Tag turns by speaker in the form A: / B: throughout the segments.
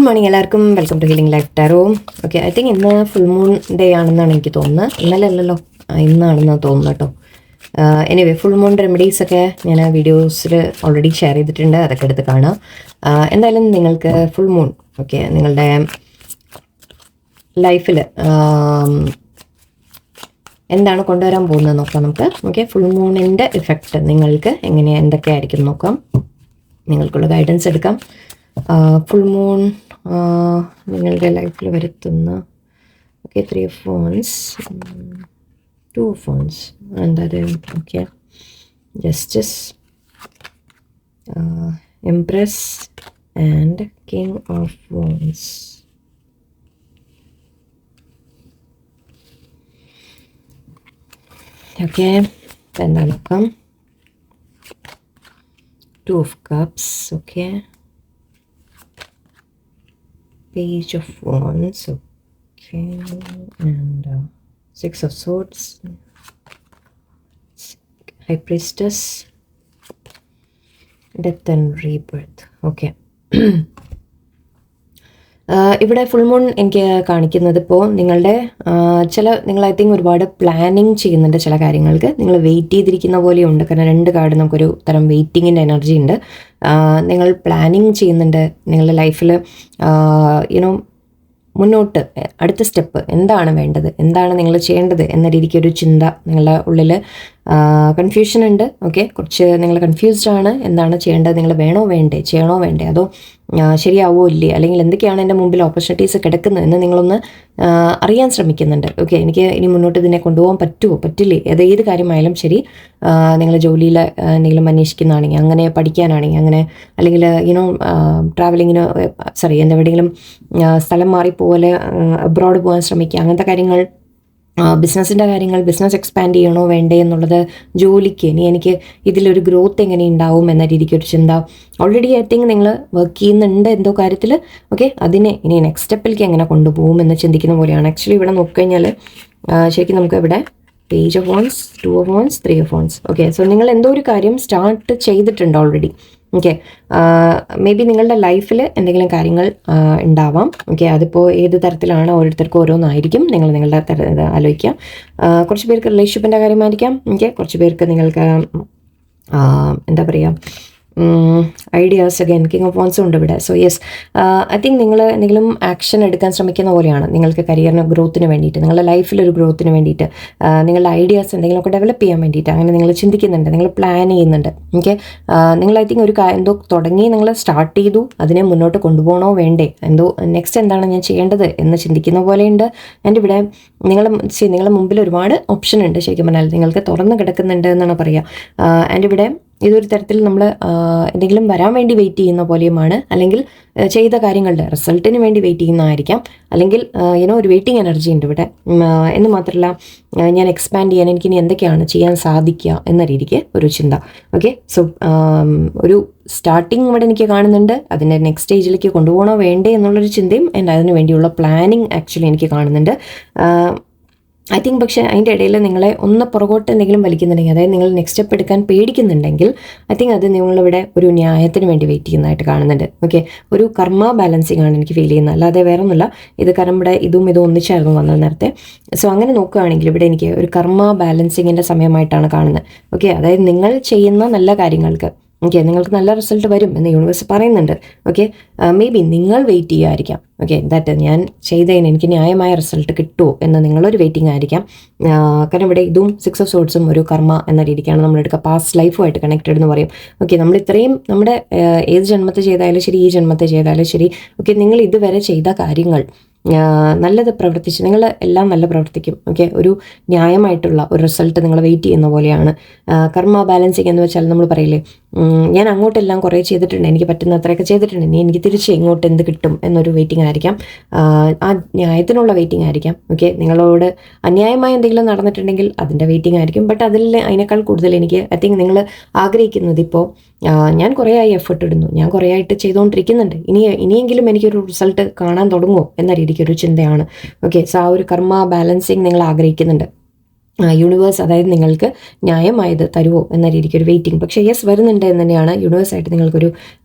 A: Morning എല്ലാവർക്കും welcome to healing life tarot. Okay, I think ഇന്ന് full moon day ആണെന്നാണ് എനിക്ക് തോന്നുന്നത്. ഇന്നലെ അല്ലല്ലോ, ഇന്നാണെന്ന് തോന്നുന്നു കേട്ടോ. എനിവേ, ഫുൾ മൂൺ റെമഡീസ് ഒക്കെ ഞാൻ വീഡിയോസിൽ ഓൾറെഡി ഷെയർ ചെയ്തിട്ടുണ്ട്, അതൊക്കെ എടുത്ത് കാണാം. എന്തായാലും നിങ്ങൾക്ക് ഫുൾ മൂൺ ഓക്കെ നിങ്ങളുടെ ലൈഫിൽ എന്താണ് കൊണ്ടുവരാൻ പോകുന്നത് നോക്കാം നമുക്ക്. ഓക്കെ, ഫുൾ മൂണിൻ്റെ ഇഫക്റ്റ് നിങ്ങൾക്ക് എന്തൊക്കെ ആയിരിക്കും നോക്കാം. നിങ്ങൾക്കുള്ള ഗൈഡൻസ് എടുക്കാം. ഫുൾ മൂൺ നിങ്ങളുടെ ലൈഫിൽ വരുത്തുന്ന okay 3 of Wands, 2 of Wands, and okay justice, empress and king of Wands. Okay, എന്താ നോക്കാം. 2 of Cups, okay, Page of Wands, okay, and 6 of Swords, High Priestess, Death and Rebirth. Okay. ഇവിടെ full moon എനിക്ക് കാണിക്കുന്നത് ഇപ്പോൾ നിങ്ങൾ I think ഒരുപാട് planning ചെയ്യുന്നുണ്ട് ചില കാര്യങ്ങൾക്ക്. നിങ്ങൾ വെയിറ്റ് ചെയ്തിരിക്കുന്ന പോലെയുണ്ട്, കാരണം 2 കാർഡ് നമുക്കൊരു തരം വെയിറ്റിങ്ങിൻ്റെ എനർജി ഉണ്ട്. നിങ്ങൾ പ്ലാനിങ് ചെയ്യുന്നുണ്ട് നിങ്ങളുടെ ലൈഫിൽ, യുനോ മുന്നോട്ട് അടുത്ത സ്റ്റെപ്പ് എന്താണ് വേണ്ടത്, എന്താണ് നിങ്ങൾ ചെയ്യേണ്ടത് എന്ന രീതിക്കൊരു ചിന്ത നിങ്ങളുടെ ഉള്ളിൽ. കൺഫ്യൂഷൻ ഉണ്ട്. ഓക്കെ, കുറച്ച് നിങ്ങൾ കൺഫ്യൂസ്ഡ് ആണ്. എന്താണ് ചെയ്യേണ്ടത്, നിങ്ങൾ ചെയ്യണോ വേണ്ടേ, അതോ ശരിയാവോ ഇല്ലേ, അല്ലെങ്കിൽ എന്തൊക്കെയാണ് എൻ്റെ മുമ്പിൽ ഓപ്പർച്യൂണിറ്റീസ് കിടക്കുന്നത് എന്ന് നിങ്ങളൊന്ന് അറിയാൻ ശ്രമിക്കുന്നുണ്ട്. ഓക്കെ, എനിക്ക് ഇനി മുന്നോട്ട് ഇതിനെ കൊണ്ടുപോകാൻ പറ്റില്ലേ, ഏത് കാര്യമായാലും ശരി. നിങ്ങൾ ജോലിയിൽ എന്തെങ്കിലും അന്വേഷിക്കുന്നതാണെങ്കിൽ, അങ്ങനെ പഠിക്കാനാണെങ്കിൽ അങ്ങനെ, അല്ലെങ്കിൽ ട്രാവലിങ്ങിന് എവിടെയെങ്കിലും സ്ഥലം മാറിപ്പോലെ അബ്രോഡ് പോകാൻ ശ്രമിക്കുക, അങ്ങനത്തെ കാര്യങ്ങൾ. ബിസിനസ്സിൻ്റെ കാര്യങ്ങൾ, ബിസിനസ് എക്സ്പാൻഡ് ചെയ്യണോ വേണ്ടേ എന്നുള്ളത്, ജോലിക്ക് ഇനി എനിക്ക് ഇതിലൊരു ഗ്രോത്ത് എങ്ങനെ ഉണ്ടാവും എന്ന രീതിക്കൊരു ചിന്ത. ഓൾറെഡി ഐ തിങ്ക് നിങ്ങൾ വർക്ക് ചെയ്യുന്നുണ്ട് എന്തോ കാര്യത്തിൽ. ഓക്കെ, അതിനെ ഇനി നെക്സ്റ്റ് സ്റ്റെപ്പിലേക്ക് എങ്ങനെ കൊണ്ടുപോകും എന്ന് ചിന്തിക്കുന്ന പോലെയാണ്. ആക്ച്വലി ഇവിടെ നോക്കിക്കഴിഞ്ഞാൽ ശരിക്കും നമുക്ക് ഇവിടെ Page of Wands, 2 of Wands, 3 of Wands. Okay, so നിങ്ങൾ എന്തോ ഒരു കാര്യം സ്റ്റാർട്ട് ചെയ്തിട്ടുണ്ട് ഓൾറെഡി. ഓക്കെ, മേ ബി നിങ്ങളുടെ ലൈഫിൽ എന്തെങ്കിലും കാര്യങ്ങൾ ഉണ്ടാവാം. ഓക്കെ, അതിപ്പോൾ ഏത് തരത്തിലാണ് ഓരോരുത്തർക്കും ഓരോന്നായിരിക്കും. നിങ്ങളുടെ ആലോചിക്കാം. കുറച്ച് പേർക്ക് റിലേഷൻഷിപ്പിൻ്റെ കാര്യമായിരിക്കാം. ഓക്കെ, കുറച്ച് പേർക്ക് നിങ്ങൾക്ക് എന്താ പറയുക ഐഡിയാസ്. അഗൈൻ കിങ് ഓഫ് വാൻസും ഉണ്ട് ഇവിടെ. സോ യെസ്, ഐ തിങ്ക് നിങ്ങൾ എന്തെങ്കിലും ആക്ഷൻ എടുക്കാൻ ശ്രമിക്കുന്ന പോലെയാണ്. നിങ്ങൾക്ക് കരിയറിന് ഗ്രോത്തിന് വേണ്ടിയിട്ട്, നിങ്ങളുടെ ലൈഫിലൊരു ഗ്രോത്തിന് വേണ്ടിയിട്ട്, നിങ്ങളുടെ ഐഡിയാസ് എന്തെങ്കിലുമൊക്കെ ഡെവലപ്പ് ചെയ്യാൻ വേണ്ടിയിട്ട് അങ്ങനെ നിങ്ങൾ ചിന്തിക്കുന്നുണ്ട്, നിങ്ങൾ പ്ലാൻ ചെയ്യുന്നുണ്ട്. ഓക്കെ, നിങ്ങൾ ഐ തിങ്ക് എന്തോ തുടങ്ങി, നിങ്ങൾ സ്റ്റാർട്ട് ചെയ്തു, അതിനെ മുന്നോട്ട് കൊണ്ടുപോകണോ വേണ്ടേ, നെക്സ്റ്റ് എന്താണ് ഞാൻ ചെയ്യേണ്ടത് എന്ന് ചിന്തിക്കുന്ന പോലെയുണ്ട്. ആൻഡ് ഇവിടെ നിങ്ങളുടെ മുമ്പിൽ ഒരുപാട് ഓപ്ഷൻ ഉണ്ട്. ശരിക്കും പറഞ്ഞാൽ നിങ്ങൾക്ക് തുറന്ന് കിടക്കുന്നുണ്ട് എന്നാണ് പറയുക. ആൻഡ് ഇവിടെ ഇതൊരു തരത്തിൽ നമ്മൾ എന്തെങ്കിലും വരാൻ വേണ്ടി വെയിറ്റ് ചെയ്യുന്ന പോലെയുമാണ്, അല്ലെങ്കിൽ ചെയ്ത കാര്യങ്ങളുടെ റിസൾട്ടിന് വേണ്ടി വെയിറ്റ് ചെയ്യുന്നതായിരിക്കാം, അല്ലെങ്കിൽ ഒരു വെയിറ്റിംഗ് എനർജി ഉണ്ട് ഇവിടെ. എന്ന് മാത്രമല്ല, ഞാൻ എക്സ്പാൻഡ് ചെയ്യാൻ എനിക്കിനി എന്തൊക്കെയാണ് ചെയ്യാൻ സാധിക്കുക എന്ന രീതിക്ക് ഒരു ചിന്ത. ഓക്കെ, സോ ഒരു സ്റ്റാർട്ടിങ് ഇവിടെ എനിക്ക് കാണുന്നുണ്ട്. അതിൻ്റെ നെക്സ്റ്റ് സ്റ്റേജിലേക്ക് കൊണ്ടുപോകണോ വേണ്ടേ എന്നുള്ളൊരു ചിന്തയും അതിന് വേണ്ടിയുള്ള പ്ലാനിങ് ആക്ച്വലി എനിക്ക് കാണുന്നുണ്ട്. ഐ തിങ്ക് പക്ഷേ അതിൻ്റെ ഇടയിൽ നിങ്ങളെ ഒന്ന് പുറകോട്ട് എന്തെങ്കിലും വലിക്കുന്നുണ്ടെങ്കിൽ, അതായത് നിങ്ങൾ നെക്സ്റ്റ് സ്റ്റെപ്പ് എടുക്കാൻ പേടിക്കുന്നുണ്ടെങ്കിൽ, ഐ തിങ്ക് അത് നിങ്ങളിവിടെ ഒരു ന്യായത്തിന് വേണ്ടി വെയിറ്റ് ചെയ്യുന്നതായിട്ട് കാണുന്നുണ്ട്. ഓക്കെ, ഒരു കർമ്മ ബാലൻസിങ് ആണ് എനിക്ക് ഫീൽ ചെയ്യുന്നത്, അല്ലാതെ വേറെ ഒന്നുമില്ല. ഇത് കാരണം ഇവിടെ ഇതും ഒന്നിച്ചായിരുന്നു വന്നത് നേരത്തെ. സോ അങ്ങനെ നോക്കുകയാണെങ്കിൽ ഇവിടെ എനിക്ക് ഒരു കർമ്മ ബാലൻസിങ്ങിൻ്റെ സമയമായിട്ടാണ് കാണുന്നത്. ഓക്കെ, അതായത് നിങ്ങൾ ചെയ്യുന്ന നല്ല കാര്യങ്ങൾക്ക് ഓക്കെ നിങ്ങൾക്ക് നല്ല റിസൾട്ട് വരും എന്ന് യൂണിവേഴ്സ് പറയുന്നുണ്ട്. ഓക്കെ, മേ ബി നിങ്ങൾ വെയിറ്റ് ചെയ്യുമായിരിക്കാം. ഓക്കെ, ദാറ്റ് ഞാൻ ചെയ്തതിന് എനിക്ക് ന്യായമായ റിസൾട്ട് കിട്ടുമോ എന്ന് നിങ്ങളൊരു വെയിറ്റിംഗ് ആയിരിക്കാം. കാരണം ഇവിടെ ഇതും 6 of Swordsഉം ഒരു കർമ്മ എന്ന രീതിക്കാണ് നമ്മളെടുക്കുക. പാസ്റ്റ് ലൈഫുമായിട്ട് കണക്റ്റഡ് എന്ന് പറയും. ഓക്കെ, നമ്മൾ ഇത്രയും നമ്മുടെ ഏത് ജന്മത്തെ ചെയ്താലും ശരി, ഈ ജന്മത്തെ ചെയ്താലും ശരി, ഓക്കെ നിങ്ങൾ ഇതുവരെ ചെയ്ത കാര്യങ്ങൾ നല്ലത് പ്രവർത്തിച്ച് നിങ്ങൾ എല്ലാം നല്ല പ്രവർത്തിക്കും. ഓക്കെ, ഒരു ന്യായമായിട്ടുള്ള ഒരു റിസൾട്ട് നിങ്ങൾ വെയിറ്റ് ചെയ്യുന്ന പോലെയാണ്. കർമ്മ ബാലൻസിങ് എന്ന് വെച്ചാൽ നമ്മൾ പറയില്ലേ, ഞാൻ അങ്ങോട്ടെല്ലാം കുറേ ചെയ്തിട്ടുണ്ട്, എനിക്ക് പറ്റുന്ന അത്രയൊക്കെ ചെയ്തിട്ടുണ്ട്, ഇനി എനിക്ക് തിരിച്ച് ഇങ്ങോട്ട് എന്ത് കിട്ടും എന്നൊരു വെയിറ്റിംഗ് ആയിരിക്കാം. ആ ന്യായത്തിനുള്ള വെയിറ്റിംഗ് ആയിരിക്കാം. ഓക്കെ, നിങ്ങളോട് അന്യായമായ എന്തെങ്കിലും നടന്നിട്ടുണ്ടെങ്കിൽ അതിൻ്റെ വെയിറ്റിംഗ് ആയിരിക്കും. ബട്ട് അതിനേക്കാൾ കൂടുതൽ എനിക്ക് ഐ തിങ്ക് നിങ്ങൾ ആഗ്രഹിക്കുന്നത് ഇപ്പോൾ ഞാൻ കുറേ ആയി എഫേർട്ട് ഇടുന്നു, ഞാൻ കുറേ ആയിട്ട് ചെയ്തുകൊണ്ടിരിക്കുന്നുണ്ട്, ഇനിയെങ്കിലും എനിക്കൊരു റിസൾട്ട് കാണാൻ തുടങ്ങുമോ എന്ന രീതിക്കൊരു ചിന്തയാണ്. ഓക്കെ, സോ ആ ഒരു കർമ്മ ബാലൻസിങ് നിങ്ങൾ ആഗ്രഹിക്കുന്നുണ്ട്. യൂണിവേഴ്സ് അതായത് നിങ്ങൾക്ക് ന്യായമായത് തരുമോ എന്ന രീതിക്ക് ഒരു വെയിറ്റിംഗ്. പക്ഷേ യെസ് വരുന്നുണ്ട് എന്ന് തന്നെയാണ് യൂണിവേഴ്സായിട്ട് നിങ്ങൾക്കൊരു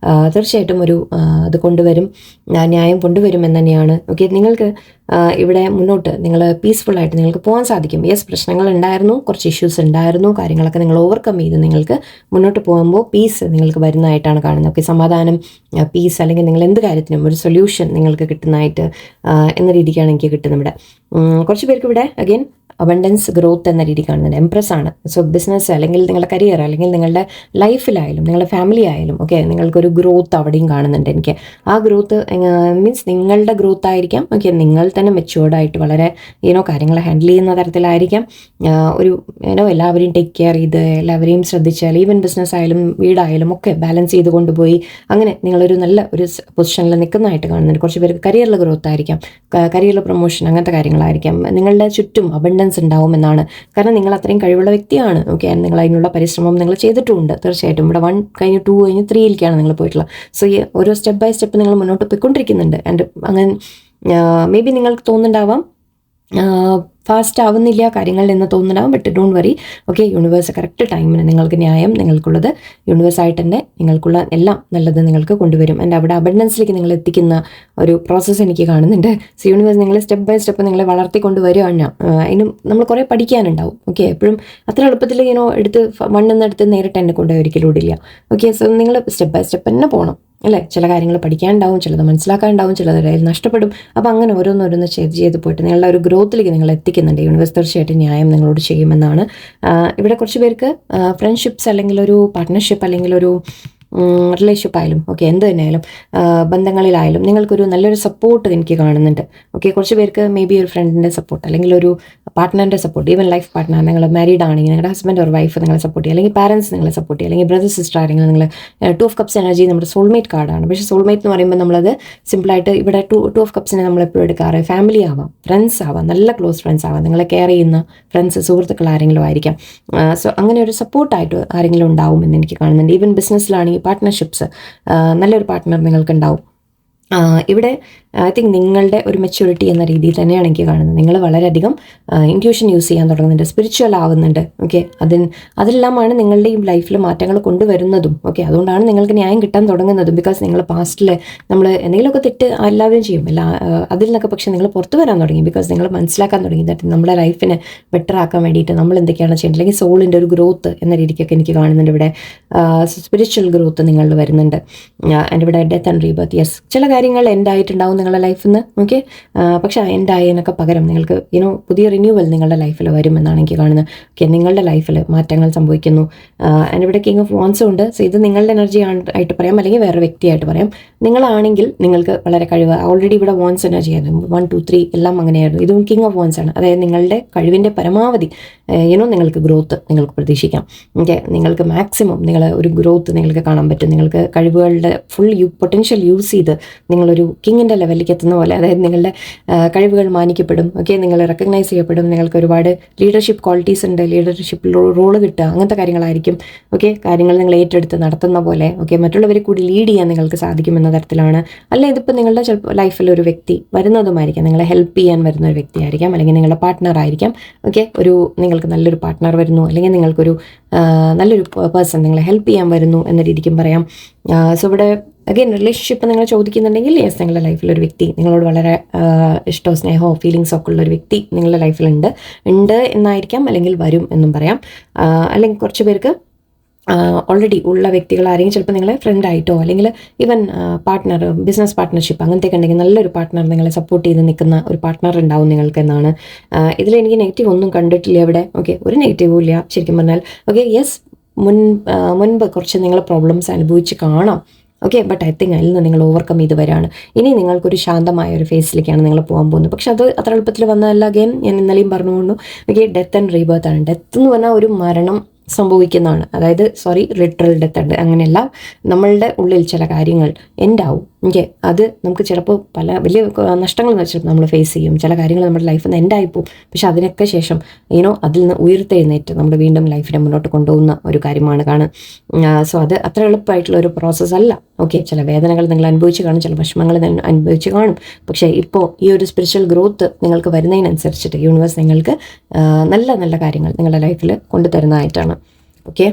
A: തീർച്ചയായിട്ടും ഒരു അത് കൊണ്ടുവരും, ന്യായം കൊണ്ടുവരും എന്ന് തന്നെയാണ്. ഓക്കെ, നിങ്ങൾക്ക് ഇവിടെ മുന്നോട്ട് നിങ്ങൾ പീസ്ഫുള്ളായിട്ട് നിങ്ങൾക്ക് പോകാൻ സാധിക്കും. യെസ്, പ്രശ്നങ്ങൾ ഉണ്ടായിരുന്നു, കുറച്ച് ഇഷ്യൂസ് ഉണ്ടായിരുന്നു, കാര്യങ്ങളൊക്കെ നിങ്ങൾ ഓവർകം ചെയ്ത് നിങ്ങൾക്ക് മുന്നോട്ട് പോകുമ്പോൾ പീസ് നിങ്ങൾക്ക് വരുന്നതായിട്ടാണ് കാണുന്നത്. ഓക്കെ, സമാധാനം, പീസ്, അല്ലെങ്കിൽ നിങ്ങൾ എന്ത് കാര്യത്തിനും ഒരു സൊല്യൂഷൻ നിങ്ങൾക്ക് കിട്ടുന്നതായിട്ട് എന്ന രീതിക്കാണ് എനിക്ക് കിട്ടുന്നത് ഇവിടെ. കുറച്ച് പേർക്ക് ഇവിടെ അഗെയിൻ അബണ്ടൻസ്, ഗ്രോത്ത് എന്ന രീതി കാണുന്നുണ്ട്. എംപ്രസ് ആണ്. സോ ബിസിനസ് അല്ലെങ്കിൽ നിങ്ങളുടെ കരിയർ അല്ലെങ്കിൽ നിങ്ങളുടെ ലൈഫിലായാലും നിങ്ങളുടെ ഫാമിലി ആയാലും ഓക്കെ, നിങ്ങൾക്കൊരു ഗ്രോത്ത് അവിടെയും കാണുന്നുണ്ട് എനിക്ക്. ആ ഗ്രോത്ത് മീൻസ് നിങ്ങളുടെ ഗ്രോത്ത് ആയിരിക്കാം. ഓക്കെ, നിങ്ങൾ തന്നെ മെച്ചുവേർഡായിട്ട് വളരെ കാര്യങ്ങളെ ഹാൻഡിൽ ചെയ്യുന്ന തരത്തിലായിരിക്കാം. ഒരു എല്ലാവരെയും ടേക്ക് കെയർ ചെയ്ത് എല്ലാവരെയും ശ്രദ്ധിച്ചാൽ ഈവൻ ബിസിനസ് ആയാലും വീടായാലും ഒക്കെ ബാലൻസ് ചെയ്ത് കൊണ്ടുപോയി അങ്ങനെ നിങ്ങളൊരു നല്ല ഒരു പൊസിഷനിൽ നിൽക്കുന്നതായിട്ട് കാണുന്നുണ്ട്. കുറച്ച് പേർക്ക് കരിയറിൽ ഗ്രോത്ത് ആയിരിക്കാം, കരിയറിൽ പ്രൊമോഷൻ, അങ്ങനത്തെ കാര്യങ്ങളായിരിക്കാം. നിങ്ങളുടെ ചുറ്റും അബണ്ടൻസ് ഉണ്ടാവുമെന്നാണ്. കാരണം നിങ്ങൾ അത്രയും കഴിവുള്ള വ്യക്തിയാണ്. ഓക്കെ, നിങ്ങൾ അതിനുള്ള പരിശ്രമം നിങ്ങൾ ചെയ്തിട്ടുമുണ്ട് തീർച്ചയായിട്ടും. ഇവിടെ 1 കഴിഞ്ഞ് 2 കഴിഞ്ഞ് 3ലേക്കാണ് നിങ്ങൾ പോയിട്ടുള്ളത്. സോ ഈ ഓരോ സ്റ്റെപ്പ് ബൈ സ്റ്റെപ്പ് നിങ്ങൾ മുന്നോട്ട് പോയിക്കൊണ്ടിരിക്കുന്നുണ്ട്. ആൻഡ് അങ്ങനെ മേ ബി നിങ്ങൾക്ക് തോന്നുന്നുണ്ടാവാം ഫാസ്റ്റ് ആവുന്നില്ല കാര്യങ്ങളിൽ എന്ന് തോന്നുന്നുണ്ടാവും. But don't worry. Okay, universe correct ടൈമിന് നിങ്ങൾക്ക് ന്യായം നിങ്ങൾക്കുള്ളത് യൂണിവേഴ്സായിട്ട് തന്നെ നിങ്ങൾക്കുള്ള എല്ലാം നല്ലത് നിങ്ങൾക്ക് കൊണ്ടുവരും. ആൻഡ് അവിടെ അബണ്ടൻസിലേക്ക് നിങ്ങൾ എത്തിക്കുന്ന ഒരു പ്രോസസ്സ് എനിക്ക് കാണുന്നുണ്ട്. സോ യൂണിവേഴ്സ് നിങ്ങൾ സ്റ്റെപ്പ് ബൈ സ്റ്റെപ്പ് നിങ്ങളെ വളർത്തിക്കൊണ്ട് വരികയാണ്. അതിനും നമ്മൾ കുറേ പഠിക്കാനുണ്ടാവും. ഓക്കെ, എപ്പോഴും അത്ര എളുപ്പത്തിൽ എടുത്ത് 1 എന്നെടുത്ത് നേരിട്ട് എന്നെ കൊണ്ടുപോയി ഒരിക്കലും ഇടില്ല. ഓക്കെ, സോ നിങ്ങൾ സ്റ്റെപ്പ് ബൈ സ്റ്റെപ്പ് തന്നെ പോകണം അല്ലേ. ചില കാര്യങ്ങൾ പഠിക്കാനുണ്ടാവും, ചിലത് മനസ്സിലാക്കാനുണ്ടാവും, ചിലത് ഇടയിൽ നഷ്ടപ്പെടും. അപ്പോൾ അങ്ങനെ ഓരോന്നോരോന്ന് ചെയ്ത് പോയിട്ട് നിങ്ങളുടെ ഒരു ഗ്രോത്തിലേക്ക് നിങ്ങൾ എത്തിക്കുന്നുണ്ട്. യൂണിവേഴ്സ് തീർച്ചയായിട്ടും ന്യായം നിങ്ങളോട് ചെയ്യുമെന്നാണ്. ഇവിടെ കുറച്ച് പേർക്ക് ഫ്രണ്ട്ഷിപ്സ് അല്ലെങ്കിൽ ഒരു പാർട്ട്ണർഷിപ്പ് അല്ലെങ്കിൽ ഒരു റിലേഷൻഷിപ്പ് ആയാലും ഓക്കെ, എന്ത് തന്നെയായാലും ബന്ധങ്ങളിലായാലും നിങ്ങൾക്കൊരു നല്ലൊരു സപ്പോർട്ട് എനിക്ക് കാണുന്നുണ്ട്. ഓക്കെ, കുറച്ച് പേർക്ക് മേ ബി ഒരു ഫ്രണ്ടിൻ്റെ സപ്പോർട്ട് അല്ലെങ്കിൽ ഒരു പാർട്ട്ണറിൻ്റെ സപ്പോർട്ട്, ഈവൻ ലൈഫ് പാർട്ട്ണർ, നിങ്ങൾ മാരീഡ് ആണെങ്കിൽ നിങ്ങളുടെ ഹസ്ബൻഡ് ഒരു വൈഫ് നിങ്ങളെ സപ്പോർട്ട് ചെയ്യുക, അല്ലെങ്കിൽ പാരൻസ് നിങ്ങളെ സപ്പോർട്ട് ചെയ്യുക, അല്ലെങ്കിൽ ബ്രദർ സിസ്റ്റർ ആരെങ്കിലും നിങ്ങൾ 2 ഓഫ് കപ്സ് എനർജി നമ്മുടെ സോൾമേറ്റ് കാർഡാണ്. പക്ഷേ സോൾമേറ്റ് എന്ന് പറയുമ്പോൾ നമ്മളത് സിമ്പിളായിട്ട് ഇവിടെ 2 ഓഫ് കപ്സിനെ നമ്മളെപ്പോഴും എടുക്കാറ് ഫാമിലി ആവാം, ഫ്രണ്ട്സ് ആവാം, നല്ല ക്ലോസ് ഫ്രണ്ട്സ് ആവാം, നിങ്ങളെ കെയർ ചെയ്യുന്ന ഫ്രണ്ട്സ്, സുഹൃത്തുക്കൾ ആരെങ്കിലും ആയിരിക്കാം. സോ അങ്ങനെ ഒരു സപ്പോർട്ടായിട്ട് ആരെങ്കിലും ഉണ്ടാവും എന്ന് എനിക്ക് കാണുന്നുണ്ട്. ഈവൻ ബിസിനസ്സിലാണെങ്കിൽ പാർട്ട്ണർഷിപ്സ്, നല്ലൊരു പാർട്ട്ണർ നിങ്ങൾക്കുണ്ടാവും. ഇവിടെ ഐ തിങ്ക് നിങ്ങളുടെ ഒരു മെച്യൂരിറ്റി എന്ന രീതിയിൽ തന്നെയാണ് എനിക്ക് കാണുന്നത്. നിങ്ങൾ വളരെയധികം ഇൻറ്റ്യൂഷൻ യൂസ് ചെയ്യാൻ തുടങ്ങുന്നുണ്ട്, സ്പിരിച്വൽ ആവുന്നുണ്ട്. ഓക്കെ, അതെല്ലാമാണ് നിങ്ങളുടെ ഈ ലൈഫിൽ മാറ്റങ്ങൾ കൊണ്ടുവരുന്നതും. ഓക്കെ, അതുകൊണ്ടാണ് നിങ്ങൾക്ക് ന്യായം കിട്ടാൻ തുടങ്ങുന്നതും. ബിക്കോസ് നിങ്ങൾ പാസ്റ്റിൽ നമ്മൾ എന്തെങ്കിലുമൊക്കെ തെറ്റ് എല്ലാവരും ചെയ്യും, അതിൽ നിന്നൊക്കെ പക്ഷേ നിങ്ങൾ പുറത്തു വരാൻ തുടങ്ങി. ബിക്കോസ് നിങ്ങൾ മനസ്സിലാക്കാൻ തുടങ്ങി നമ്മുടെ ലൈഫിനെ ബെറ്റർ ആക്കാൻ വേണ്ടിയിട്ട് നമ്മൾ എന്തൊക്കെയാണ് ചെയ്യേണ്ടത്, അല്ലെങ്കിൽ സോളിൻ്റെ ഒരു ഗ്രോത്ത് എന്ന രീതിക്കൊക്കെ എനിക്ക് കാണുന്നുണ്ട്. ഇവിടെ സ്പിരിച്വൽ ഗ്രോത്ത് നിങ്ങളിൽ വരുന്നുണ്ട്. ആൻഡ് ഇവിടെ ഡെത്ത് ആൻഡ് റീബർത്ത്, യെസ്, ചില കാര്യങ്ങൾ എൻഡ് ആയിട്ടുണ്ടാവും നിങ്ങളുടെ ലൈഫിൽ നിന്ന്. ഓക്കെ, പക്ഷേ എൻഡ് ആയതിനൊക്കെ പകരം നിങ്ങൾക്ക് പുതിയ റിന്യൂവൽ നിങ്ങളുടെ ലൈഫിൽ വരുമെന്നാണ് എനിക്ക് കാണുന്നത്. ഓക്കെ, നിങ്ങളുടെ ലൈഫിൽ മാറ്റങ്ങൾ സംഭവിക്കുന്നു. ആൻഡ് ഇവിടെ കിങ് ഓഫ് വാൻസും ഉണ്ട്. സോ ഇത് നിങ്ങളുടെ എനർജി ആയിട്ട് പറയാം, അല്ലെങ്കിൽ വേറെ വ്യക്തിയായിട്ട് പറയാം. നിങ്ങളാണെങ്കിൽ നിങ്ങൾക്ക് വളരെ കഴിവ്, ഓൾറെഡി ഇവിടെ വാൻസ് എനർജി ആയിരുന്നു, 1 2 3 എല്ലാം അങ്ങനെയായിരുന്നു. ഇതും കിങ് ഓഫ് വാൻസ് ആണ്. അതായത് നിങ്ങളുടെ കഴിവിൻ്റെ പരമാവധി നിങ്ങൾക്ക് ഗ്രോത്ത് നിങ്ങൾക്ക് പ്രതീക്ഷിക്കാം. ഓക്കെ, നിങ്ങൾക്ക് മാക്സിമം ഒരു ഗ്രോത്ത് നിങ്ങൾക്ക് കാണാൻ പറ്റും. നിങ്ങൾക്ക് കഴിവുകളുടെ ഫുൾ പൊട്ടൻഷ്യൽ യൂസ് ചെയ്ത് നിങ്ങളൊരു കിങ്ങിൻ്റെ ലെവലിലേക്ക് എത്തുന്ന പോലെ, അതായത് നിങ്ങളുടെ കഴിവുകൾ മാനിക്കപ്പെടും. ഓക്കെ, നിങ്ങൾ റെക്കഗ്നൈസ് ചെയ്യപ്പെടും. നിങ്ങൾക്ക് ഒരുപാട് ലീഡർഷിപ്പ് ക്വാളിറ്റീസ് ഉണ്ട്, ലീഡർഷിപ്പ് റോള് കിട്ടുക, അങ്ങനത്തെ കാര്യങ്ങളായിരിക്കും. ഓക്കെ, കാര്യങ്ങൾ നിങ്ങൾ ഏറ്റെടുത്ത് നടത്തുന്ന പോലെ ഓക്കെ, മറ്റുള്ളവരെ കൂടി ലീഡ് ചെയ്യാൻ നിങ്ങൾക്ക് സാധിക്കുമെന്ന തരത്തിലാണ്. അല്ല, ഇതിപ്പോൾ നിങ്ങളുടെ ചിലപ്പോൾ ലൈഫിൽ ഒരു വ്യക്തി വരുന്നതുമായിരിക്കാം, നിങ്ങളെ ഹെൽപ്പ് ചെയ്യാൻ വരുന്ന ഒരു വ്യക്തിയായിരിക്കാം, അല്ലെങ്കിൽ നിങ്ങളുടെ പാർട്ട്ണർ ആയിരിക്കാം. ഓക്കെ, നിങ്ങൾക്ക് നല്ലൊരു പാർട്ട്ണർ വരുന്നു, അല്ലെങ്കിൽ നിങ്ങൾക്കൊരു നല്ലൊരു പേഴ്സൺ നിങ്ങളെ ഹെൽപ്പ് ചെയ്യാൻ വരുന്നു എന്ന രീതിക്കും പറയാം. സോ ഇവിടെ അഗെയിൻ റിലേഷൻഷിപ്പ് നിങ്ങൾ ചോദിക്കുന്നുണ്ടെങ്കിൽ യെസ്, നിങ്ങളുടെ ലൈഫിലൊരു വ്യക്തി നിങ്ങളോട് വളരെ ഇഷ്ടമോ സ്നേഹമോ ഫീലിങ്സോ ഒക്കെ ഉള്ളൊരു വ്യക്തി നിങ്ങളുടെ ലൈഫിലുണ്ട് എന്നായിരിക്കാം, അല്ലെങ്കിൽ വരും എന്നും പറയാം. അല്ലെങ്കിൽ കുറച്ച് പേർക്ക് ഓൾറെഡി ഉള്ള വ്യക്തികൾ ആരെങ്കിലും ചിലപ്പോൾ നിങ്ങളെ ഫ്രണ്ടായിട്ടോ അല്ലെങ്കിൽ ഈവൻ പാർട്ട്ണർ, ബിസിനസ് പാർട്ട്ണർഷിപ്പ് അങ്ങനത്തെയൊക്കെ ഉണ്ടെങ്കിൽ നല്ലൊരു പാർട്ട്ണർ നിങ്ങളെ സപ്പോർട്ട് ചെയ്ത് നിൽക്കുന്ന ഒരു പാർട്ട്ണർ ഉണ്ടാവും നിങ്ങൾക്ക് എന്നാണ്. ഇതിലെനിക്ക് നെഗറ്റീവ് ഒന്നും കണ്ടിട്ടില്ല ഇവിടെ. ഓക്കെ, ഒരു നെഗറ്റീവും ഇല്ല ശരിക്കും പറഞ്ഞാൽ. ഓക്കെ, യെസ്, മുൻപ് കുറച്ച് നിങ്ങൾ പ്രോബ്ലംസ് അനുഭവിച്ച് കാണാം. ഓക്കെ, ബട്ട് ഐ തിങ്ക് അതിൽ നിന്ന് നിങ്ങൾ ഓവർകം ചെയ്ത് വരാണ്. ഇനി നിങ്ങൾക്കൊരു ശാന്തമായ ഒരു ഫേസിലേക്കാണ് നിങ്ങൾ പോകാൻ പോകുന്നത്. പക്ഷെ അത് അത്ര എളുപ്പത്തിൽ വന്നതല്ല. അഗെയിൻ ഞാൻ ഇന്നലെയും പറഞ്ഞുകൊണ്ടു. ഓക്കെ, ഡെത്ത് ആൻഡ് റീബർത്ത് ആണ്. ഡെത്ത് എന്ന് പറഞ്ഞാൽ ഒരു മരണം സംഭവിക്കുന്നതാണ്. അതായത് ലിറ്ററൽ ഡെത്ത് ഉണ്ട്, അങ്ങനെയല്ല, നമ്മളുടെ ഉള്ളിൽ ചില കാര്യങ്ങൾ എൻഡാവും. ഓക്കെ, അത് നമുക്ക് ചിലപ്പോൾ പല വലിയ നഷ്ടങ്ങൾ വെച്ചിട്ട് നമ്മൾ ഫേസ് ചെയ്യും. ചില കാര്യങ്ങൾ നമ്മുടെ ലൈഫിൽ നിന്ന് എൻഡായി പോകും. പക്ഷെ അതിനൊക്കെ ശേഷം അതിൽ നിന്ന് ഉയർത്തെഴുന്നേറ്റ് നമ്മൾ വീണ്ടും ലൈഫിനെ മുന്നോട്ട് കൊണ്ടുപോകുന്ന ഒരു കാര്യമാണ് കാണുക. സോ അത് അത്ര എളുപ്പമായിട്ടുള്ള ഒരു പ്രോസസ്സ് അല്ല. ഓക്കെ, ചില വേദനകൾ നിങ്ങൾ അനുഭവിച്ച് കാണും, ചില വിഷമങ്ങൾ അനുഭവിച്ച് കാണും. പക്ഷേ ഇപ്പോൾ ഈ ഒരു സ്പിരിച്വൽ ഗ്രോത്ത് നിങ്ങൾക്ക് വരുന്നതിനനുസരിച്ചിട്ട് യൂണിവേഴ്സ് നിങ്ങൾക്ക് നല്ല നല്ല കാര്യങ്ങൾ നിങ്ങളുടെ ലൈഫിൽ കൊണ്ടുതരുന്നതായിട്ടാണ്. Okay,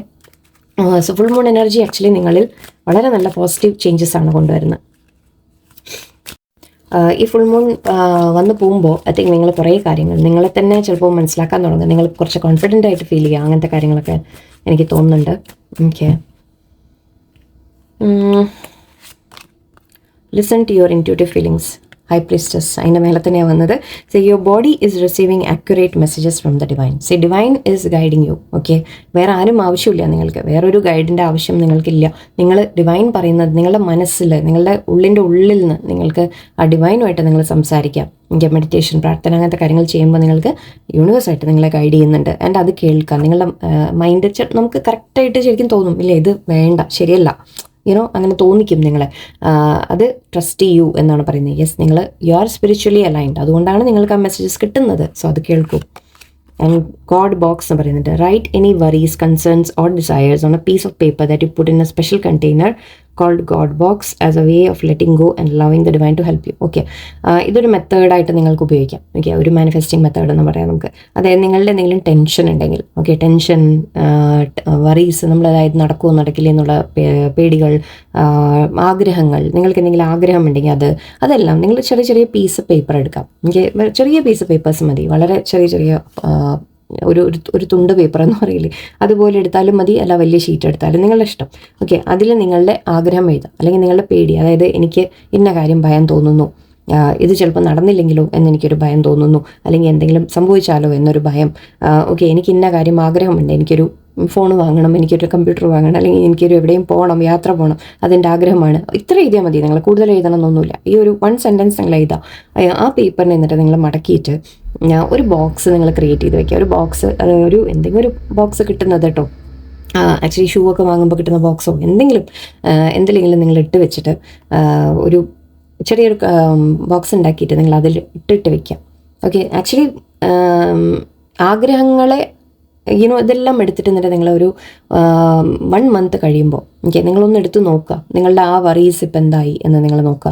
A: so full moon energy actually നിങ്ങളിൽ വളരെ നല്ല പോസിറ്റീവ് ചേഞ്ചസ് ആണ് കൊണ്ടുവരുന്നത്. ഈ ഫുൾ മൂൺ വന്ന് പോകുമ്പോൾ ഐ തിങ്ക് നിങ്ങൾ കുറേ കാര്യങ്ങൾ നിങ്ങളെ തന്നെ ചിലപ്പോൾ മനസ്സിലാക്കാൻ തുടങ്ങും. നിങ്ങൾ കുറച്ച് കോൺഫിഡൻ്റ് ആയിട്ട് ഫീൽ ചെയ്യുക, അങ്ങനത്തെ കാര്യങ്ങളൊക്കെ എനിക്ക് തോന്നുന്നുണ്ട്. Okay, listen to your intuitive feelings. High priestess അതിൻ്റെ മേലെ തന്നെയാണ് വന്നത്. So your body is receiving accurate messages from the divine. So divine is guiding you. Okay, വേറെ ആരും ആവശ്യമില്ല നിങ്ങൾക്ക്, വേറൊരു ഗൈഡിൻ്റെ ആവശ്യം നിങ്ങൾക്കില്ല. നിങ്ങൾ ഡിവൈൻ പറയുന്നത് നിങ്ങളുടെ മനസ്സിൽ, നിങ്ങളുടെ ഉള്ളിൽ നിന്ന് നിങ്ങൾക്ക് ആ ഡിവൈനുമായിട്ട് നിങ്ങൾ സംസാരിക്കാം. മെഡിറ്റേഷൻ, പ്രാർത്ഥന, അങ്ങനത്തെ കാര്യങ്ങൾ ചെയ്യുമ്പോൾ നിങ്ങൾക്ക് യൂണിവേഴ്സായിട്ട് നിങ്ങളെ ഗൈഡ് ചെയ്യുന്നുണ്ട്. ആൻഡ് അത് കേൾക്കാം. നിങ്ങളുടെ മൈൻഡ് നമുക്ക് കറക്റ്റായിട്ട് ശരിക്കും തോന്നും, ഇല്ല ഇത് വേണ്ട, ശരിയല്ല, അങ്ങനെ തോന്നിക്കും നിങ്ങളെ. അത് ട്രസ്റ്റ് ചെയ്യൂ എന്നാണ് പറയുന്നത്. യെസ്, നിങ്ങൾ യു ആർ സ്പിരിച്വലി അലൈൻഡ്, അതുകൊണ്ടാണ് നിങ്ങൾക്ക് ആ മെസ്സേജസ് കിട്ടുന്നത്. സോ അത് കേൾക്കൂ. ആൻഡ് ഗോഡ് ബോക്സ് എന്ന് പറയുന്നുണ്ട്. Write any worries, concerns or desires on a piece of paper that you put in a special container called God box as a way of letting go and loving the divine to help you. Okay, ഇതൊരു മെത്തേഡായിട്ട് നിങ്ങൾക്ക് ഉപയോഗിക്കാം. Okay, ഒരു manifesting method എന്ന് പറയാം നമുക്ക്. അതായത് നിങ്ങളുടെ എന്തെങ്കിലും ടെൻഷൻ ഉണ്ടെങ്കിൽ, ഓക്കെ, ടെൻഷൻ, വറീസ്, അതായത് നടക്കുമോ നടക്കില്ല എന്നുള്ള പേടികൾ, ആഗ്രഹങ്ങൾ, നിങ്ങൾക്ക് എന്തെങ്കിലും ആഗ്രഹം ഉണ്ടെങ്കിൽ അതെല്ലാം നിങ്ങൾ ചെറിയ ചെറിയ പീസ് പേപ്പർ എടുക്കാം. ഓക്കെ, ചെറിയ പീസ് പേപ്പേഴ്സ് മതി, വളരെ ചെറിയ ഒരു തുണ്ട് പേപ്പർ എന്ന് പറയില്ലേ, അതുപോലെ എടുത്താലും മതി, അല്ല വലിയ ഷീറ്റ് എടുത്താലും നിങ്ങളുടെ ഇഷ്ടം. ഓക്കെ, അതിൽ നിങ്ങളുടെ ആഗ്രഹം എഴുതാം, അല്ലെങ്കിൽ നിങ്ങളുടെ പേടി, അതായത് എനിക്ക് ഇന്ന കാര്യം ഭയം തോന്നുന്നു, ഇത് ചിലപ്പോൾ നടന്നില്ലെങ്കിലോ എന്നെനിക്കൊരു ഭയം തോന്നുന്നു, അല്ലെങ്കിൽ എന്തെങ്കിലും സംഭവിച്ചാലോ എന്നൊരു ഭയം. ഓക്കെ, എനിക്ക് ഇന്ന കാര്യം ആഗ്രഹമുണ്ട്, എനിക്കൊരു ഫോൺ വാങ്ങണം, എനിക്കൊരു കമ്പ്യൂട്ടർ വാങ്ങണം, അല്ലെങ്കിൽ എനിക്കൊരു എവിടെയും പോകണം, യാത്ര പോകണം, അതെൻ്റെ ആഗ്രഹമാണ്. ഇത്ര എഴുതിയാൽ മതി, നിങ്ങൾ കൂടുതൽ എഴുതണമെന്നൊന്നുമില്ല. ഈ ഒരു 1 സെൻറ്റൻസ് നിങ്ങൾ എഴുതാം. ആ പേപ്പറിനെ എന്നിട്ട് നിങ്ങൾ മടക്കിയിട്ട് ഒരു ബോക്സ് നിങ്ങൾ ക്രിയേറ്റ് ചെയ്ത് വെക്കുക. ഒരു ബോക്സ്, എന്തെങ്കിലും ഒരു ബോക്സ് കിട്ടുന്നത് കേട്ടോ, ആക്ച്വലി ഷൂ ഒക്കെ വാങ്ങുമ്പോൾ കിട്ടുന്ന ബോക്സോ എന്തെങ്കിലും നിങ്ങൾ ഇട്ട് വെച്ചിട്ട് ഒരു ചെറിയൊരു ബോക്സ് ഉണ്ടാക്കിയിട്ട് നിങ്ങൾ അതിൽ ഇട്ടിട്ട് വെക്കാം. ഓക്കെ, ആക്ച്വലി ആഗ്രഹങ്ങളെ ഇതെല്ലാം എടുത്തിട്ട് എന്നിട്ട് നിങ്ങളൊരു 1 മന്ത് കഴിയുമ്പോൾ നിങ്ങളൊന്ന് എടുത്ത് നോക്കുക, നിങ്ങളുടെ ആ വറീസ് ഇപ്പം എന്തായി എന്ന് നിങ്ങൾ നോക്കുക.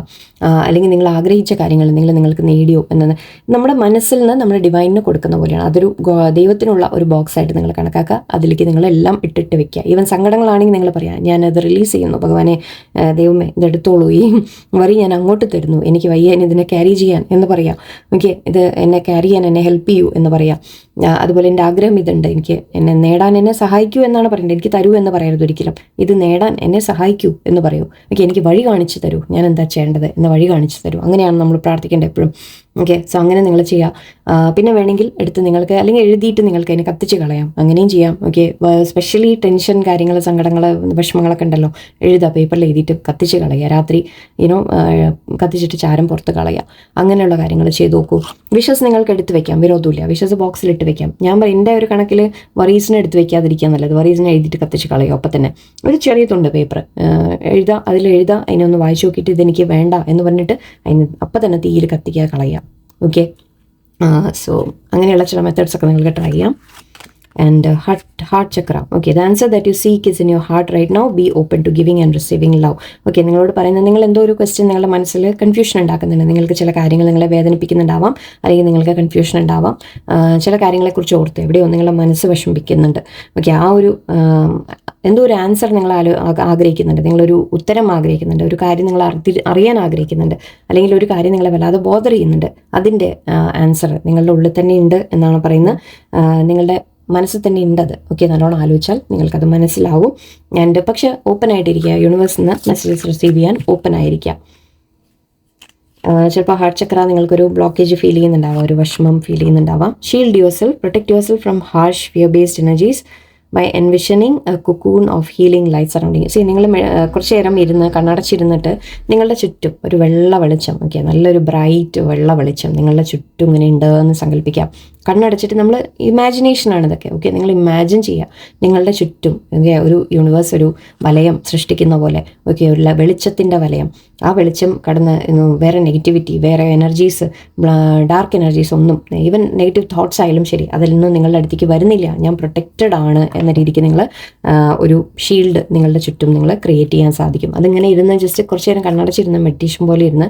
A: അല്ലെങ്കിൽ നിങ്ങൾ ആഗ്രഹിച്ച കാര്യങ്ങൾ നിങ്ങൾക്ക് നേടിയോ എന്നത് നമ്മുടെ മനസ്സിൽ നിന്ന് നമ്മൾ ഡിവൈനിന് കൊടുക്കുന്ന പോലെയാണ്. അതൊരു ദൈവത്തിനുള്ള ഒരു ബോക്സ് ആയിട്ട് നിങ്ങൾ കണക്കാക്കുക. അതിലേക്ക് നിങ്ങളെല്ലാം ഇട്ടിട്ട് വെക്കുക. ഈവൻ സങ്കടങ്ങളാണെങ്കിൽ നിങ്ങൾ പറയാം, ഞാനത് റിലീസ് ചെയ്യുന്നു, ഭഗവാനെ, ദൈവമേ ഇതെടുത്തോളൂ, ഈ വരി ഞാൻ അങ്ങോട്ട് തരുന്നു, എനിക്ക് വയ്യ ഇതിനെ ക്യാരി ചെയ്യാൻ എന്ന് പറയാം. ഓക്കെ, ഇത് എന്നെ ക്യാരി ചെയ്യാൻ എന്നെ ഹെൽപ്പ് ചെയ്യൂ എന്ന് പറയാം. അതുപോലെ എൻ്റെ ആഗ്രഹം ഇതുണ്ട്, എനിക്ക് എന്നെ നേടാൻ എന്നെ സഹായിക്കൂ എന്നാണ് പറയേണ്ടത്, എനിക്ക് തരൂ എന്ന് പറയരുത് ഒരിക്കലും. ഇത് നേടാൻ എന്നെ സഹായിക്കൂ എന്ന് പറയൂ. ഓക്കെ, എനിക്ക് വഴി കാണിച്ചു തരൂ, ഞാൻ എന്താ ചെയ്യേണ്ടത് എന്ന് വഴി കാണിച്ചു തരൂ. അങ്ങനെയാണ് നമ്മൾ പ്രാർത്ഥിക്കേണ്ടത് എപ്പോഴും. ഓക്കെ, സോ അങ്ങനെ നിങ്ങൾ ചെയ്യാം. പിന്നെ വേണമെങ്കിൽ എടുത്ത് നിങ്ങൾക്ക്, അല്ലെങ്കിൽ എഴുതിയിട്ട് നിങ്ങൾക്ക് അതിനെ കത്തിച്ച് കളയാം, അങ്ങനെയും ചെയ്യാം. ഓക്കെ, സ്പെഷ്യലി ടെൻഷൻ കാര്യങ്ങൾ, സങ്കടങ്ങൾ, വിഷമങ്ങളൊക്കെ ഉണ്ടല്ലോ, എഴുതുക, പേപ്പറിൽ എഴുതിയിട്ട് കത്തിച്ച് കളയുക. രാത്രി കത്തിച്ചിട്ട് ചാരം പുറത്ത് കളയുക. അങ്ങനെയുള്ള കാര്യങ്ങൾ ചെയ്ത് നോക്കൂ. വിഷസ് നിങ്ങൾക്ക് എടുത്ത് വെക്കാം, വിരോധമില്ല. വിഷസ് ബോക്സിൽ ഇട്ട് വെക്കാം. ഞാൻ പറയും, എൻ്റെ ഒരു കണക്കിൽ വറീസിനെ എടുത്ത് വെക്കാതിരിക്കാൻ നല്ലത്. വറീസിനെ എഴുതിയിട്ട് കത്തിച്ച് കളയുക. അപ്പം തന്നെ ഒരു ചെറിയ തുണ്ട് പേപ്പർ അതിലെഴുതുക, അതിനൊന്ന് വായിച്ചു നോക്കിയിട്ട് ഇതെനിക്ക് വേണ്ട എന്ന് പറഞ്ഞിട്ട് അപ്പം തന്നെ തീയിൽ കത്തിക്കുക, കളയുക. ഓക്കെ, സോ അങ്ങനെയുള്ള ചില മെത്തേഡ്സ് ഒക്കെ നിങ്ങൾക്ക് ട്രൈ ചെയ്യാം. And heart chakra. Okay, the answer that you seek is in your heart right now. Be open to giving and receiving love. Okay, നിങ്ങളോട് പറയുന്നത്, നിങ്ങൾ എന്തോ ഒരു ക്വസ്റ്റ്യൻ നിങ്ങളുടെ മനസ്സിൽ കൺഫ്യൂഷൻ ഉണ്ടാക്കുന്നുണ്ട്. നിങ്ങൾക്ക് ചില കാര്യങ്ങൾ നിങ്ങളെ വേദനിപ്പിക്കുന്നുണ്ടാവാം, അല്ലെങ്കിൽ നിങ്ങൾക്ക് കൺഫ്യൂഷൻ ഉണ്ടാവാം. ചില കാര്യങ്ങളെക്കുറിച്ച് ഓർത്ത് എവിടെയോ നിങ്ങളുടെ മനസ്സ് വിഷമിക്കുന്നുണ്ട്. ഓക്കെ, ആ ഒരു എന്തോ ഒരു ആൻസർ നിങ്ങൾ ആഗ്രഹിക്കുന്നുണ്ട്, നിങ്ങളൊരു ഉത്തരം ആഗ്രഹിക്കുന്നുണ്ട്, ഒരു കാര്യം നിങ്ങൾ അറിയാൻ ആഗ്രഹിക്കുന്നുണ്ട്, അല്ലെങ്കിൽ ഒരു കാര്യം നിങ്ങളെ വല്ലാതെ ബോദർ ചെയ്യുന്നുണ്ട്. അതിൻ്റെ ആൻസർ നിങ്ങളുടെ ഉള്ളിൽ തന്നെ ഉണ്ട് എന്നാണ് പറയുന്നത്. നിങ്ങളുടെ മനസ്സിൽ തന്നെ ഉണ്ടത്. ഓക്കെ, നല്ലോണം ആലോചിച്ചാൽ നിങ്ങൾക്കത് മനസ്സിലാവും. ആൻഡ് പക്ഷെ ഓപ്പൺ ആയിട്ടിരിക്കുക, യൂണിവേഴ്സിൽ നിന്ന് മെസ്സേജസ് റിസീവ് ചെയ്യാൻ ഓപ്പൺ ആയിരിക്കുക. ചിലപ്പോൾ ഹാർട്ട് ചക്ര നിങ്ങൾക്കൊരു ബ്ലോക്കേജ് ഫീൽ ചെയ്യുന്നുണ്ടാവാം, ഒരു വിഷമം ഫീൽ ചെയ്യുന്നുണ്ടാവാം. Shield yourself, protect yourself from harsh fear based energies by envisioning a cocoon of healing light surrounding. See, നിങ്ങൾ കുറച്ച് നേരം കണ്ണടച്ചിരുന്നിട്ട് നിങ്ങളുടെ ചുറ്റും ഒരു വെള്ള വെളിച്ചം, ഓക്കെ, നല്ലൊരു ബ്രൈറ്റ് വെള്ള വെളിച്ചം നിങ്ങളുടെ ചുറ്റും ഇങ്ങനെ ഉണ്ട് എന്ന് സങ്കല്പിക്കാം. കണ്ണടച്ചിട്ട് നമ്മൾ ഇമാജിനേഷനാണ് ഇതൊക്കെ. ഓക്കെ, നിങ്ങൾ ഇമാജിൻ ചെയ്യുക നിങ്ങളുടെ ചുറ്റും ഒരു യൂണിവേഴ്സ് ഒരു വലയം സൃഷ്ടിക്കുന്ന പോലെ. ഓക്കെ, ഒരു വെളിച്ചത്തിൻ്റെ വലയം. ആ വെളിച്ചം കടന്ന് വേറെ നെഗറ്റിവിറ്റി, വേറെ എനർജീസ്, ഡാർക്ക് എനർജീസ് ഒന്നും, ഈവൻ നെഗറ്റീവ് തോട്ട്സ് ആയാലും ശരി, അതിൽ നിന്നും നിങ്ങളുടെ അടുത്തേക്ക് വരുന്നില്ല. ഞാൻ പ്രൊട്ടക്റ്റഡ് ആണ് എന്ന രീതിക്ക് നിങ്ങൾ ഒരു ഷീൽഡ് നിങ്ങളുടെ ചുറ്റും നിങ്ങൾ ക്രിയേറ്റ് ചെയ്യാൻ സാധിക്കും. അതിങ്ങനെ ഇരുന്ന് ജസ്റ്റ് കുറച്ച് നേരം കണ്ണടച്ചിരുന്ന് മെഡിറ്റേഷൻ പോലെ ഇരുന്ന്,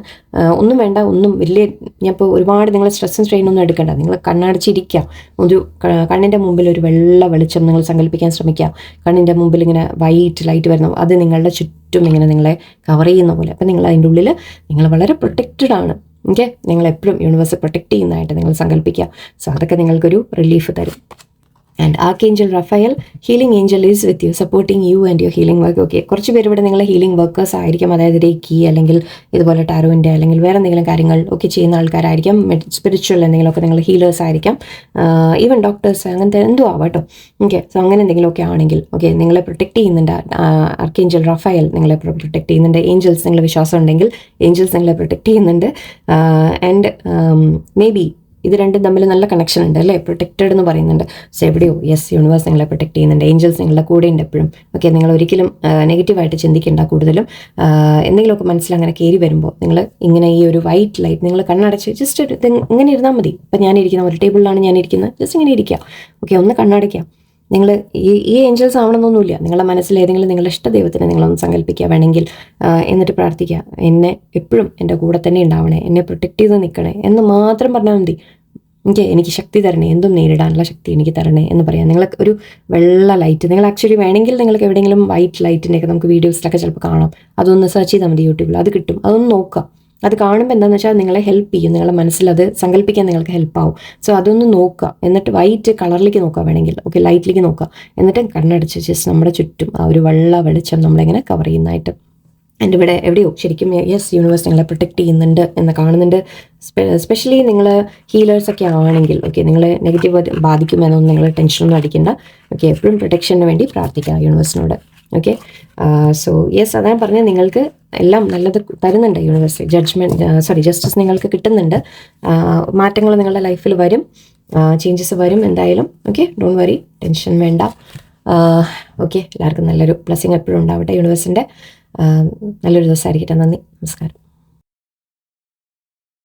A: ഒന്നും വേണ്ട, ഒന്നും വലിയ, ഞാൻ ഇപ്പോൾ ഒരുപാട് നിങ്ങൾ സ്ട്രെസ്സും സ്ട്രെയിനൊന്നും എടുക്കേണ്ട. നിങ്ങൾ കണ്ണടച്ചിരിക്കുക. ഒരു കണ്ണിൻ്റെ മുമ്പിൽ ഒരു വെള്ള വെളിച്ചം നിങ്ങൾ സങ്കല്പിക്കാൻ ശ്രമിക്കുക. കണ്ണിൻ്റെ മുമ്പിൽ ഇങ്ങനെ വൈറ്റ് ലൈറ്റ് വരുന്നു, അത് നിങ്ങളുടെ ചുറ്റും ഇങ്ങനെ നിങ്ങളെ കവർ ചെയ്യുന്ന പോലെ. അപ്പം നിങ്ങൾ അതിൻ്റെ ഉള്ളിൽ നിങ്ങൾ വളരെ പ്രൊട്ടക്റ്റഡ് ആണ്. ഓക്കെ, നിങ്ങളെപ്പോഴും യൂണിവേഴ്സ് പ്രൊട്ടക്റ്റ് ചെയ്യുന്നതായിട്ട് നിങ്ങൾ സങ്കല്പിക്കുക. സോ അതൊക്കെ നിങ്ങൾക്കൊരു റിലീഫ് തരും. And archangel Raphael healing Angel is with you, supporting you and your healing work. Okay, കുറച്ച് പേര് ഇവിടെ നിങ്ങളെ ഹീലിംഗ് വർക്കേഴ്സ് ആയിരിക്കും. അതായത് രേക്കി അല്ലെങ്കിൽ ഇതുപോലെ ടാരോൻ്റെ അല്ലെങ്കിൽ വേറെ എന്തെങ്കിലും കാര്യങ്ങൾ ഒക്കെ ചെയ്യുന്ന ആൾക്കാരായിരിക്കാം. സ്പിരിച്വൽ എന്തെങ്കിലുമൊക്കെ നിങ്ങൾ ഹീലേഴ്സ് ആയിരിക്കാം. ഈവൻ ഡോക്ടേഴ്സ്, അങ്ങനത്തെ എന്തോ ആവാട്ടോ. ഓക്കെ, സോ അങ്ങനെ എന്തെങ്കിലുമൊക്കെ ആണെങ്കിൽ ഓക്കെ, നിങ്ങളെ പ്രൊട്ടക്റ്റ് ചെയ്യുന്നുണ്ട് ആർക്കേഞ്ചൽ റഫായൽ, നിങ്ങളെ പ്രൊട്ടക്റ്റ് ചെയ്യുന്നുണ്ട്. ഏഞ്ചൽസ്, നിങ്ങൾ വിശ്വാസം ഉണ്ടെങ്കിൽ ഏഞ്ചൽസ് നിങ്ങളെ പ്രൊട്ടക്റ്റ് ചെയ്യുന്നുണ്ട്. ആൻഡ് മേ ബി ഇത് രണ്ടും തമ്മിൽ നല്ല കണക്ഷൻ ഉണ്ട് അല്ലേ? പ്രൊട്ടക്റ്റഡ് എന്ന് പറയുന്നുണ്ട്. സോ എവിടെയോ യെസ്, യൂണിവേഴ്സ് നിങ്ങളെ പ്രൊട്ടക്റ്റ് ചെയ്യുന്നുണ്ട്. ഏഞ്ചൽസ് നിങ്ങളുടെ കൂടെ ഉണ്ട് എപ്പോഴും. ഓക്കെ, നിങ്ങൾ ഒരിക്കലും നെഗറ്റീവായിട്ട് ചിന്തിക്കേണ്ട. കൂടുതലും എന്തെങ്കിലുമൊക്കെ മനസ്സിൽ അങ്ങനെ കയറി വരുമ്പോൾ നിങ്ങൾ ഇങ്ങനെ ഈ ഒരു വൈറ്റ് ലൈറ്റ് നിങ്ങൾ കണ്ണടച്ച് ജസ്റ്റ് ഒരു ഇങ്ങനെ ഇരുന്നാൽ മതി. ഇപ്പം ഞാനിരിക്കുന്ന ഒരു ടേബിളിലാണ് ഞാനിരിക്കുന്നത്, ജസ്റ്റ് ഇങ്ങനെ ഇരിക്കുക. ഓക്കെ, ഒന്ന് കണ്ണടയ്ക്കാം. നിങ്ങൾ ഈ ഏഞ്ചൽസ് ആവണമെന്നൊന്നുമില്ല. നിങ്ങളുടെ മനസ്സിൽ ഏതെങ്കിലും നിങ്ങളുടെ ഇഷ്ടദൈവത്തിനെ നിങ്ങളൊന്ന് സങ്കല്പിക്കുക വേണമെങ്കിൽ, എന്നിട്ട് പ്രാർത്ഥിക്കുക, എന്നെ എപ്പോഴും എൻ്റെ കൂടെ തന്നെ ഉണ്ടാവണേ, എന്നെ പ്രൊട്ടക്റ്റ് ചെയ്ത് നിൽക്കണേ എന്ന് മാത്രം പറഞ്ഞാൽ മതി. എനിക്ക് ശക്തി തരണേ, എന്തും നേരിടാനുള്ള ശക്തി എനിക്ക് തരണേ എന്ന് പറയാം. നിങ്ങൾ ഒരു വെള്ള ലൈറ്റ്, നിങ്ങൾ ആക്ച്വലി വേണമെങ്കിൽ നിങ്ങൾക്ക് എവിടെയെങ്കിലും വൈറ്റ് ലൈറ്റിൻ്റെയൊക്കെ നമുക്ക് വീഡിയോസിലൊക്കെ ചിലപ്പോൾ കാണാം. അതൊന്ന് സെർച്ച് ചെയ്താൽ മതി യൂട്യൂബിൽ, അത് കിട്ടും. അതൊന്ന് നോക്കാം. അത് കാണുമ്പോൾ എന്താണെന്ന് വെച്ചാൽ നിങ്ങളെ ഹെൽപ്പ് ചെയ്യും. നിങ്ങളുടെ മനസ്സിൽ അത് സങ്കല്പിക്കാൻ നിങ്ങൾക്ക് ഹെൽപ്പാവും. സോ അതൊന്ന് നോക്കുക. എന്നിട്ട് വൈറ്റ് കളറിലേക്ക് നോക്കുക വേണമെങ്കിൽ, ഓക്കെ, ലൈറ്റിലേക്ക് നോക്കുക. എന്നിട്ട് കണ്ണടച്ച് ജസ്റ്റ് നമ്മുടെ ചുറ്റും ആ ഒരു വെള്ള വെളിച്ചം നമ്മളിങ്ങനെ കവർ ചെയ്യുന്നതായിട്ട്. എൻ്റെ ഇവിടെ എവിടെയോ ശരിക്കും യെസ്, യൂണിവേഴ്സ് നിങ്ങളെ പ്രൊട്ടക്റ്റ് ചെയ്യുന്നുണ്ട് എന്ന് കാണുന്നുണ്ട്. സ്പെഷ്യലി നിങ്ങൾ ഹീലേഴ്സൊക്കെ ആണെങ്കിൽ ഓക്കെ, നിങ്ങളെ നെഗറ്റീവ് ബാധിക്കുമെന്നൊന്നും നിങ്ങൾ ടെൻഷനൊന്നും അടിക്കേണ്ട. ഓക്കെ, എപ്പോഴും പ്രൊട്ടക്ഷന് വേണ്ടി പ്രാർത്ഥിക്കുക യൂണിവേഴ്സിനോട്. ഓക്കെ, സോ യെസ്, അതാണ് പറഞ്ഞത്, നിങ്ങൾക്ക് എല്ലാം നല്ലത് തരുന്നുണ്ട് യൂണിവേഴ്സ്. ജസ്റ്റിസ് നിങ്ങൾക്ക് കിട്ടുന്നുണ്ട്. മാറ്റങ്ങൾ നിങ്ങളുടെ ലൈഫിൽ വരും, ചേഞ്ചസ് വരും എന്തായാലും. ഓക്കെ, ഡോണ്ട് വറി, ടെൻഷൻ വേണ്ട. ഓക്കെ, എല്ലാവർക്കും നല്ലൊരു ബ്ലെസ്സിങ് എപ്പോഴും ഉണ്ടാവട്ടെ യൂണിവേഴ്സിൻ്റെ. നല്ലൊരു ദിവസമായിരിക്കട്ടെ. നന്ദി, നമസ്കാരം.